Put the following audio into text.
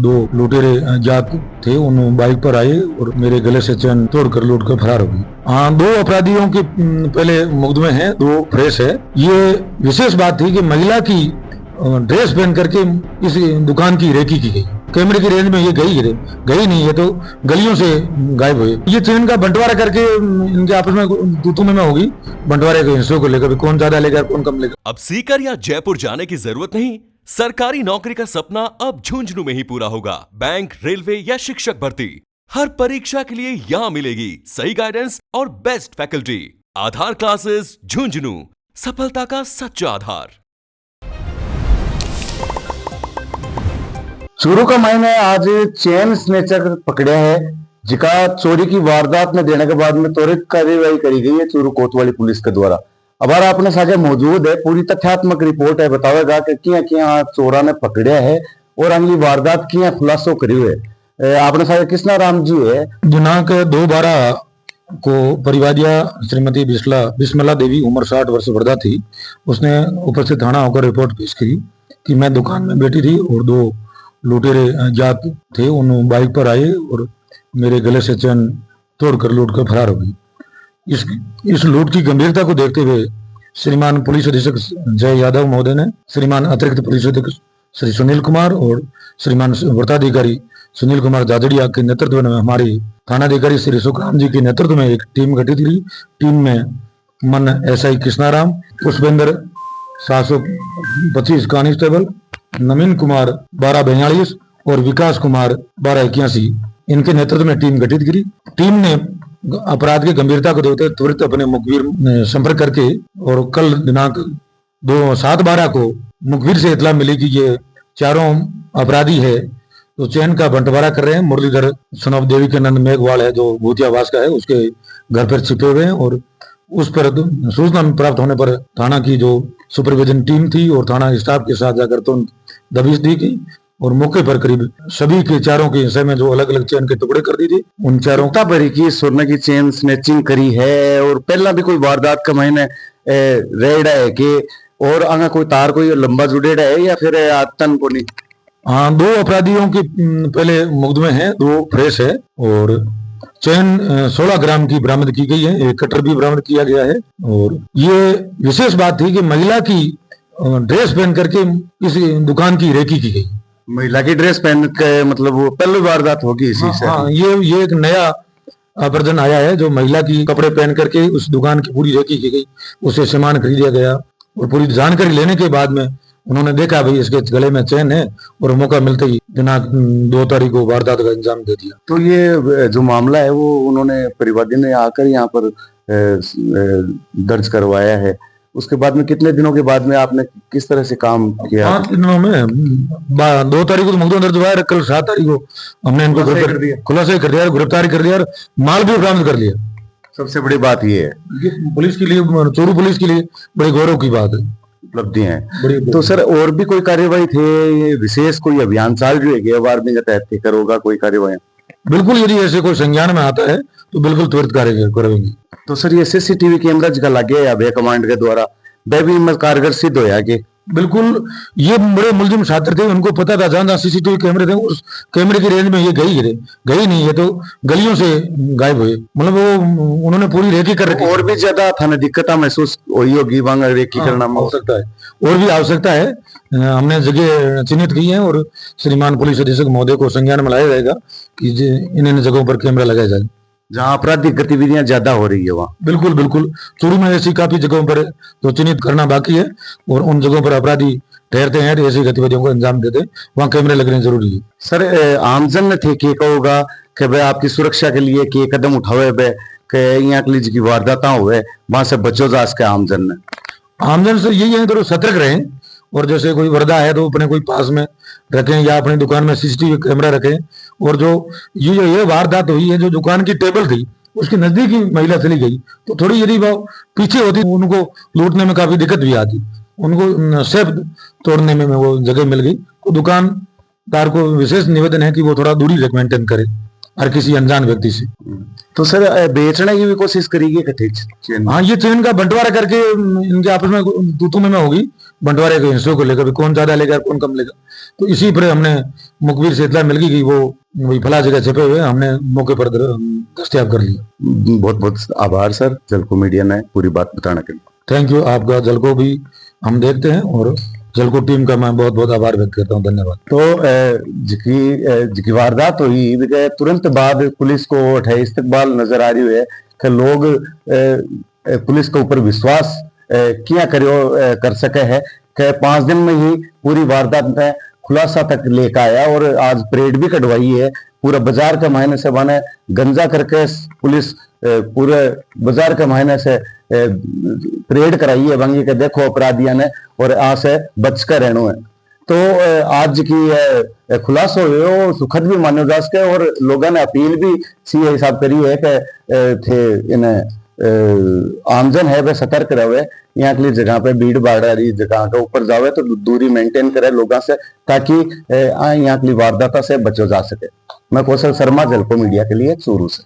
दो लुटेरे जात थे, उन बाइक पर आए और मेरे गले से चैन तोड़कर लूट कर फरार हो गई। हाँ, दो अपराधियों के पहले मुकदमे हैं, दो फ्रेश है। ये विशेष बात थी कि महिला की ड्रेस पहन करके इस दुकान की रेकी की गई। कैमरे की रेंज में ये गई नहीं, ये तो गलियों से गायब हुए। ये चेन का बंटवारा करके इनके आपस में तू में होगी, बंटवारे के हिस्सों को लेकर कौन ज्यादा लेगा कौन कम लेगा। अब सीकर या जयपुर जाने की जरूरत नहीं। सरकारी नौकरी का सपना अब झुंझुनू में ही पूरा होगा। बैंक, रेलवे या शिक्षक भर्ती, हर परीक्षा के लिए यहाँ मिलेगी सही गाइडेंस और बेस्ट फैकल्टी। आधार क्लासेस झुंझुनू, सफलता का सच्चा आधार। चूरू का मायने आज चेन स्नेचर पकड़ा है, जिका चोरी की वारदात में देने के बाद में त्वरित कार्यवाही करी गई है चूरू कोतवाली पुलिस के द्वारा। अब आपने साझा मौजूद है, पूरी तथ्यात्मक रिपोर्ट है, बतावेगा कि किया चोरा ने पकड़ा है और अगली वारदात किया खुलासो करी है। आपने साझा कृष्णा राम जी है। दिनांक 2/12 को परिवादिया श्रीमती बिस्मला देवी उम्र 60 वर्ष वर्धा थी। उसने उपस्थित थाना होकर रिपोर्ट पेश की कि मैं दुकान में बैठी थी और दो लुटेरे जात थे, उन बाइक पर आए और मेरे गले से चैन तोड़कर लूट कर फरार हो गई। इस लूट की गंभीरता को देखते हुए श्रीमान पुलिस अधीक्षक जय यादव महोदय ने श्रीमान अतिरिक्त पुलिस अधीक्षक श्री सुनील कुमार और श्रीमान वृत्ताधिकारी सुनील कुमार जाजड़िया के नेतृत्व में हमारी थानाधिकारी श्री सुखराम जी के नेतृत्व में एक टीम गठित की। टीम में मन एसआई कृष्णाराम, पुष्पेंद्र 725 कांस्टेबल, नवीन कुमार 1242 और विकास कुमार 1281, इनके नेतृत्व में टीम गठित की। टीम ने अपराध की गंभीरता को देखते त्वरित अपने मुखबिर में संपर्क करके और कल दिनांक 7/12 को मुखबिर से इतला मिली कि ये चारों अपराधी है, तो चैन का बंटवारा कर रहे हैं। मुरलीधर सनोप देवी के नंद मेघवाल है, जो भूतियावास का है, उसके घर पर छिपे हुए हैं और उस पर सूचना प्राप्त होने पर थाना की जो सुपरविजन टीम थी और थाना स्टाफ के साथ जाकर तो दबिश दी गई और मौके पर करीब सभी के चारों के हिस्से में जो अलग अलग चेन के टुकड़े कर दी थी, उन चारों भरी की सोने की चेन स्नेचिंग करी है। और पहला भी कोई वारदात का महीने रेड़ा है कि और आगे कोई तार कोई लंबा जुड़ेड़ा है या फिर आतन को नहीं। हाँ, दो अपराधियों के पहले मुकदमे हैं, दो फ्रेश है और चैन 16 ग्राम की बरामद की गई है। एक कटर भी बरामद किया गया है। और ये विशेष बात थी कि महिला की ड्रेस पहन करके इस दुकान की रेकी की गई। महिला की ड्रेस पहन के मतलब वो पहली वारदात होगी इसी से। हाँ, ये एक नया वर्जन आया है, जो महिला की कपड़े पहन करके उस दुकान की पूरी रेकी की गई, उससे सामान खरीदा गया और पूरी जानकारी लेने के बाद में उन्होंने देखा भाई इसके गले में चैन है और मौका मिलते ही दिनांक 2 तारीख को वारदात का अंजाम दे दिया। तो ये जो मामला है वो उन्होंने परिवादी ने आकर यहाँ पर दर्ज करवाया है। उसके बाद में कितने दिनों के बाद में आपने किस तरह से काम किया? 5 दिनों में 2 तारीख को तो मुकदमा दर्ज हुआ है, कल 7 तारीख को हमने इनको खुलासा कर दिया, गिरफ्तारी कर दिया और माल भी बरामद कर लिया। सबसे बड़ी बात ये है, ये पुलिस के लिए, चूरू पुलिस के लिए बड़ी गौरव की बात है, उपलब्धि है। तो सर और भी कोई कार्यवाही थे विशेष, कोई अभियान चालू है वार्निंग के तहत करोगा कोई कार्यवाही? बिल्कुल, यदि ऐसे कोई संज्ञान में आता है तो बिल्कुल त्वरित कार्य करेंगे। तो सर ये सीसीटीवी कैमरा जिसका लगे अभय कमांड के द्वारा वह भी कारगर सिद्ध होया कि? बिल्कुल, ये बड़े मुलजिम छात्र थे, उनको पता था जहां सीसीटीवी कैमरे थे उस कैमरे की रेंज में ये गई नहीं, ये तो गलियों से गायब हुए। मतलब वो उन्होंने पूरी रेकी कर रखी। और भी ज्यादा थाने दिक्कत महसूस हुई होगी वहां रेकी करना में? हो सकता है, और भी आवश्यकता है। हमने जगह चिन्हित की है और श्रीमान पुलिस अधीक्षक महोदय को संज्ञान में लाया जाएगा कि इन जगहों पर कैमरा लगाया जाए जहाँ आपराधिक गतिविधियां ज्यादा हो रही है वहाँ। बिल्कुल, चूरू में ऐसी काफी जगहों पर तो चिन्हित करना बाकी है और उन जगहों पर अपराधी ठहरते हैं, ऐसी गतिविधियों को अंजाम देते हैं, वहाँ कैमरे लगने जरूरी है। सर आमजन ने थे के कहोगा कि भाई आपकी सुरक्षा के लिए के कदम उठावे यहाँ की वारदात हुए वहां से बचो जा सके आमजन से यही है, थोड़ा सतर्क रहें और जैसे कोई वर्दा है तो अपने कोई पास में रखें या अपनी दुकान में सीसीटीवी कैमरा रखें। और जो ये वारदात हुई है, जो दुकान की टेबल थी उसके नजदीक ही महिला चली गई, तो थोड़ी यदि वो पीछे होती उनको लूटने में काफी दिक्कत भी आती, उनको सेफ तोड़ने में वो जगह मिल गई। तो दुकानदार को विशेष निवेदन है कि वो थोड़ा दूरी मेंटेन करे और किसी अनजान व्यक्ति से। तो सर बेचने की भी कोशिश करेगी इकट्ठे चेन? हाँ, ये चेन का बंटवारा करके इनके आपस में तू में होगी, बंटवारे के हिस्सों को लेकर भी कौन ज्यादा लेगा कौन कम लेगा। तो इसी पर हमने मुखबिर से इतला मिल गई कि वो वही फला जगह छिपे हुए, हमने मौके पर दस्तयाब कर लिया। बहुत बहुत आभार सर जलको मीडिया ने पूरी बात बताने के लिए। थैंक यू आपका। जलको भी हम देखते हैं और जलको टीम का मैं बहुत बहुत आभार व्यक्त करता हूँ। धन्यवाद। तो जिकी वारदात हुई बिके तुरंत बाद पुलिस को इस्तकबाल नजर आ रही है कि लोग पुलिस के ऊपर विश्वास किया कर सके है कि 5 दिन में ही पूरी वारदात में खुलासा तक लेकर आया और आज परेड भी कटवाई है। पूरा बाजार के महीने से माने गंजा करके पुलिस पूरे बाजार के महीने से परेड कराई है बंगी के देखो अपराधियों ने और आज से बच कर रहना है। तो आज की खुलासा हुए वो सुखद भी मानो जा सके और लोगों ने अपील भी सी हिसाब करी है कि थे इन्हें आमजन है वह सतर्क रहे, यहाँ के लिए जगह पे भीड़ भाड़ वाली जगह के ऊपर जावे तो दूरी मेंटेन करे लोगों से ताकि यहाँ के लिए वारदात से बचो जा सके। मैं कौशल शर्मा जलको मीडिया के लिए चूरू से।